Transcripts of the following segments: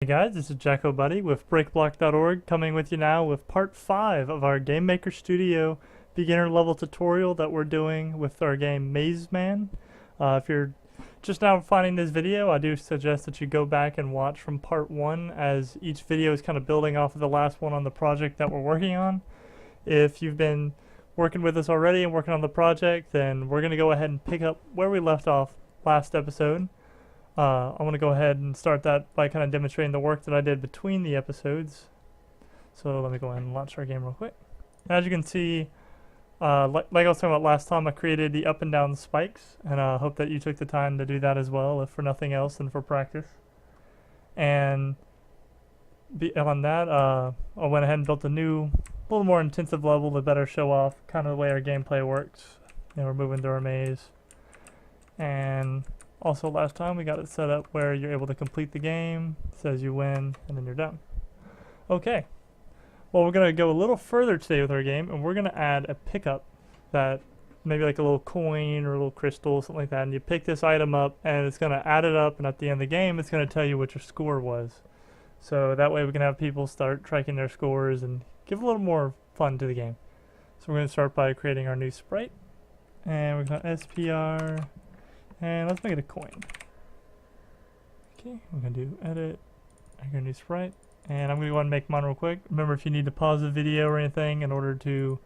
Hey guys, this is Jacko Buddy with BreakBlock.org coming with you now with part 5 of our Game Maker Studio beginner level tutorial that we're doing with our game Maze Man. If you're just now finding this video, I do suggest that you go back and watch from part 1 as each video is kind of building off of the last one on the project that we're working on. If you've been working with us already and working on the project, then we're going to go ahead and pick up where we left off last episode. I want to go ahead and start that by kind of demonstrating the work that I did between the episodes. So let me go ahead and launch our game real quick. As you can see, like I was talking about last time, I created the up and down spikes, and I hope that you took the time to do that as well, if for nothing else than for practice. And beyond that, I went ahead and built a new, little more intensive level to better show off kind of the way our gameplay works. You know, we're moving through our maze. And also last time we got it set up where you're able to complete the game, says you win, and then you're done. Okay, well we're going to go a little further today with our game, and we're going to add a pickup that maybe like a little coin or a little crystal, something like that, and you pick this item up and it's going to add it up, and at the end of the game it's going to tell you what your score was. So that way we can have people start tracking their scores and give a little more fun to the game. So we're going to start by creating our new sprite, and we're going to SPR. And let's make it a coin. Okay, we're going to do edit. I'm going to do sprite. And I'm going to go ahead and make mine real quick. Remember, if you need to pause the video or anything in order to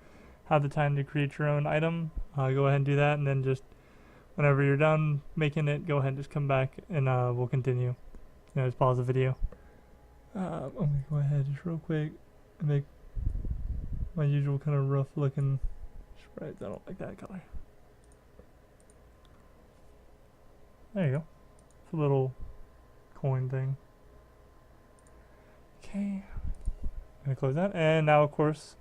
have the time to create your own item, go ahead and do that. And then just whenever you're done making it, go ahead and just come back and we'll continue. You know, just pause the video. I'm going to go ahead just real quick and make my usual kind of rough looking sprites. I don't like that color. There you go. It's a little coin thing. Okay. I'm going to close that. And now, of course,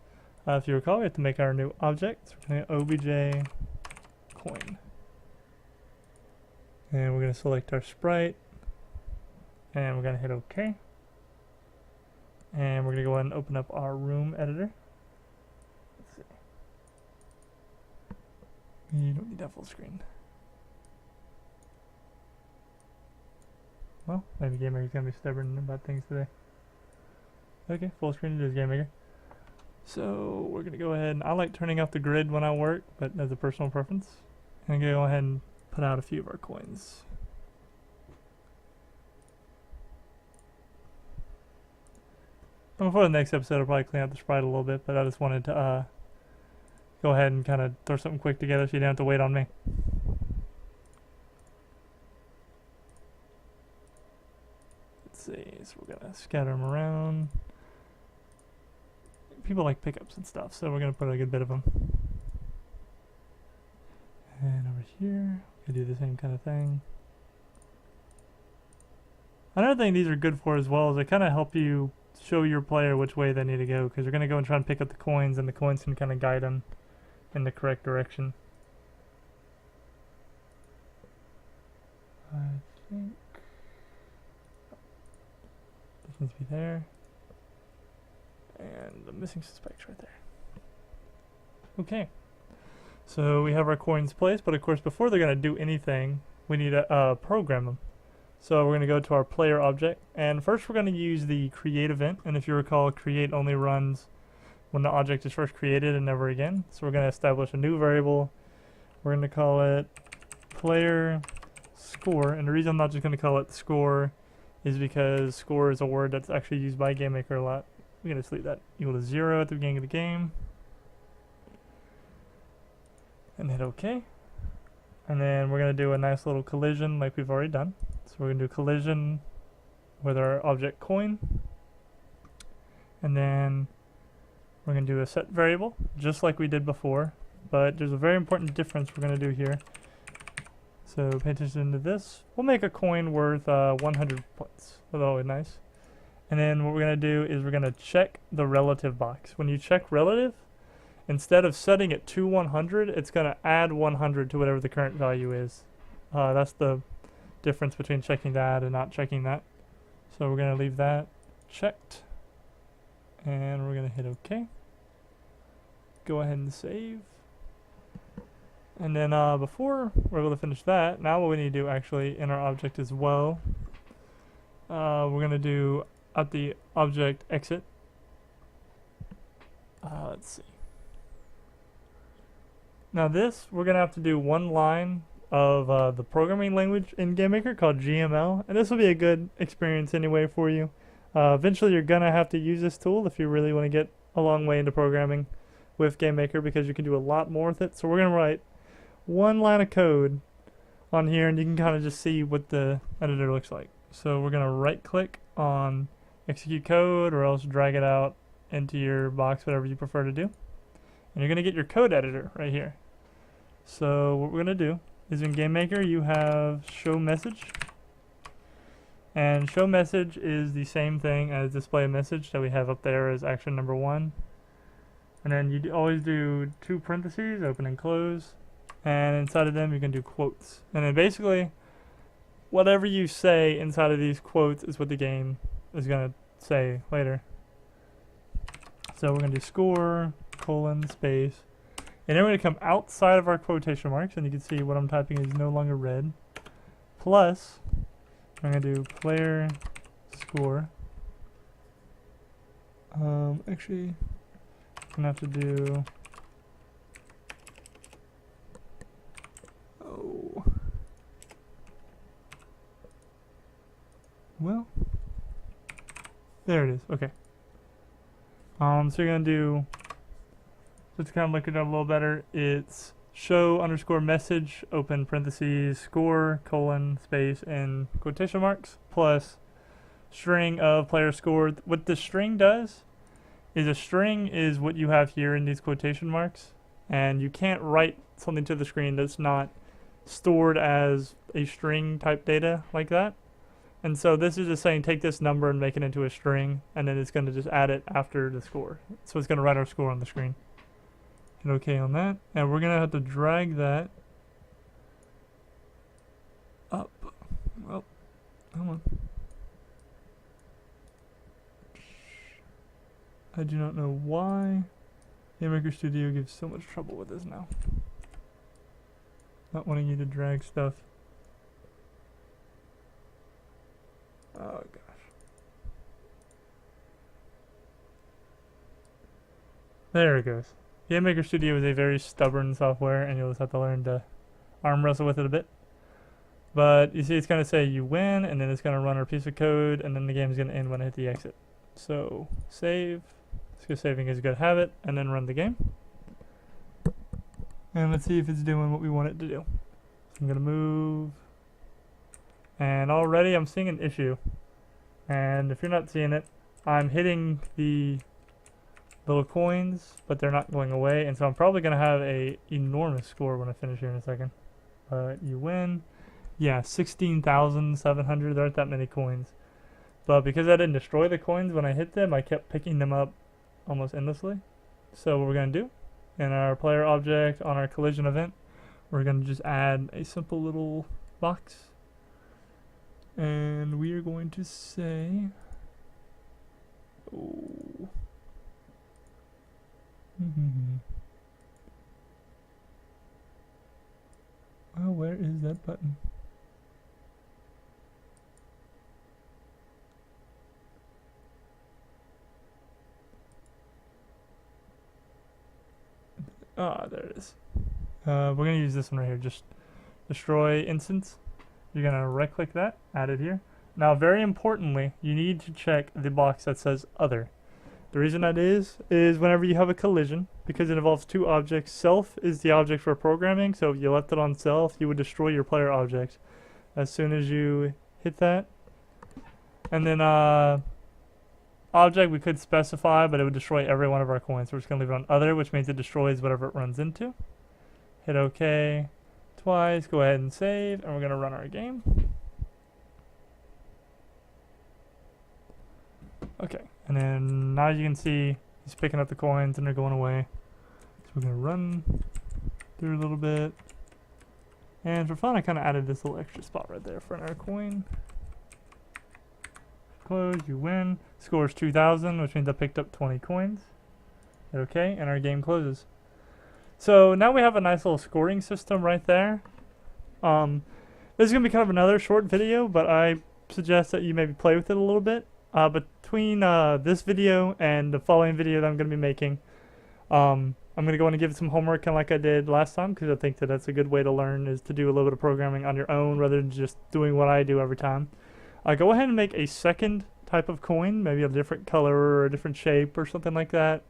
if you recall, we have to make our new object. So we're going to obj coin. And we're going to select our sprite. And we're going to hit OK. And we're going to go ahead and open up our room editor. Let's see. You don't need that full screen. Well, maybe Game Maker's gonna be stubborn about things today. Okay, full screen it is, Game Maker. So we're gonna go ahead and I like turning off the grid when I work, but as a personal preference. And I'm gonna go ahead and put out a few of our coins. And before the next episode, I'll probably clean up the sprite a little bit, but I just wanted to go ahead and kind of throw something quick together so you don't have to wait on me. See, so we're gonna scatter them around. People like pickups and stuff, so we're gonna put a good bit of them. And over here, we do the same kind of thing. Another thing these are good for as well is they kind of help you show your player which way they need to go, because you're gonna go and try and pick up the coins, and the coins can kind of guide them in the correct direction. I think needs to be there, and the missing spikes right there. Okay, so we have our coins placed, but of course before they're going to do anything we need to program them. So we're going to go to our player object, and first we're going to use the create event, and if you recall, create only runs when the object is first created and never again. So we're going to establish a new variable. We're going to call it player score, and the reason I'm not just going to call it score is because score is a word that's actually used by Game Maker a lot. We're going to delete that equal to 0 at the beginning of the game. And hit OK. And then we're going to do a nice little collision like we've already done. So we're going to do collision with our object coin. And then we're going to do a set variable, just like we did before. But there's a very important difference we're going to do here. So pay attention to this. We'll make a coin worth 100 points. That's always nice. And then what we're going to do is we're going to check the relative box. When you check relative, instead of setting it to 100, it's going to add 100 to whatever the current value is. That's the difference between checking that and not checking that. So we're going to leave that checked. And we're going to hit OK. Go ahead and save. And then before we're able to finish that, now what we need to do actually in our object as well we're gonna do at the object exit. Let's see. Now this, we're gonna have to do one line of the programming language in GameMaker called GML, and this will be a good experience anyway for you. Eventually you're gonna have to use this tool if you really want to get a long way into programming with GameMaker, because you can do a lot more with it. So we're gonna write one line of code on here, and you can kind of just see what the editor looks like. So we're gonna right click on execute code, or else drag it out into your box, whatever you prefer to do. And you're gonna get your code editor right here. So what we're gonna do is in GameMaker you have show message, and show message is the same thing as display message that we have up there as action number 1. And then you always do 2 parentheses, open and close, and inside of them you can do quotes. And then basically whatever you say inside of these quotes is what the game is gonna say later. So we're gonna do score, colon, space, and then we're gonna come outside of our quotation marks, and you can see what I'm typing is no longer red, plus I'm gonna do player score. Actually I'm gonna have to do, oh, well, there it is. Okay. So you're gonna do, just to kind of look it up a little better, it's show underscore message, open parentheses, score, colon, space, and quotation marks, plus string of player score. What the string does is, a string is what you have here in these quotation marks, and you can't write something to the screen that's not stored as a string type data like that. And so this is just saying take this number and make it into a string, and then it's going to just add it after the score. So it's going to write our score on the screen. Hit OK on that, and we're going to have to drag that up. Well, come on. I do not know why GameMaker Studio gives so much trouble with this now. Not wanting you to drag stuff. Oh gosh. There it goes. GameMaker Studio is a very stubborn software, and you'll just have to learn to arm wrestle with it a bit. But you see it's going to say you win, and then it's going to run our piece of code, and then the game is going to end when I hit the exit. So save. Because saving is a good habit, and then run the game. And let's see if it's doing what we want it to do. So I'm going to move. And already I'm seeing an issue. And if you're not seeing it, I'm hitting the little coins, but they're not going away. And so I'm probably going to have a enormous score when I finish here in a second. But you win. Yeah, 16,700. There aren't that many coins. But because I didn't destroy the coins when I hit them, I kept picking them up almost endlessly. So what we're going to do, in our player object on our collision event, we're going to just add a simple little box. And we are going to say, oh, well, where is that button? Ah, there it is. We're going to use this one right here, just destroy instance. You're going to right click that, add it here. Now very importantly, you need to check the box that says other. The reason that is whenever you have a collision, because it involves 2 objects, self is the object for programming, so if you left it on self, you would destroy your player object as soon as you hit that. And then object we could specify, but it would destroy every one of our coins. So we're just going to leave it on other, which means it destroys whatever it runs into. Hit OK twice, go ahead and save, and we're going to run our game. Okay, and then now you can see he's picking up the coins and they're going away. So we're going to run through a little bit. And for fun, I kind of added this little extra spot right there for another coin. Close, you win. Score is 2,000, which means I picked up 20 coins. Okay, and our game closes. So now we have a nice little scoring system right there. This is going to be kind of another short video, but I suggest that you maybe play with it a little bit. Between this video and the following video that I'm going to be making, I'm going to go in and give it some homework, kind of like I did last time, because I think that that's a good way to learn, is to do a little bit of programming on your own rather than just doing what I do every time. Go ahead and make a second type of coin, maybe a different color or a different shape or something like that,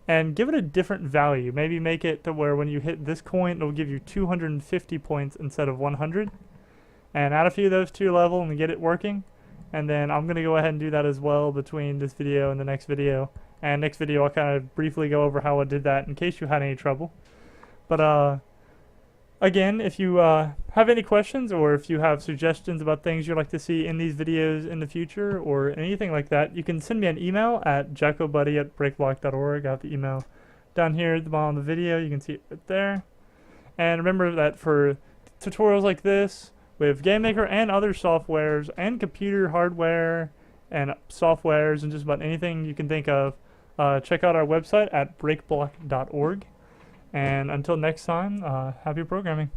and give it a different value. Maybe make it to where when you hit this coin, it'll give you 250 points instead of 100, and add a few of those to your level and get it working. And then I'm going to go ahead and do that as well between this video and the next video. And next video I'll kind of briefly go over how I did that in case you had any trouble. But again, if you have any questions or if you have suggestions about things you'd like to see in these videos in the future or anything like that, you can send me an email at jacobuddy@breakblock.org. I have the email down here at the bottom of the video. You can see it right there. And remember that for tutorials like this, with GameMaker and other softwares and computer hardware and softwares and just about anything you can think of, check out our website at breakblock.org. And until next time, happy programming.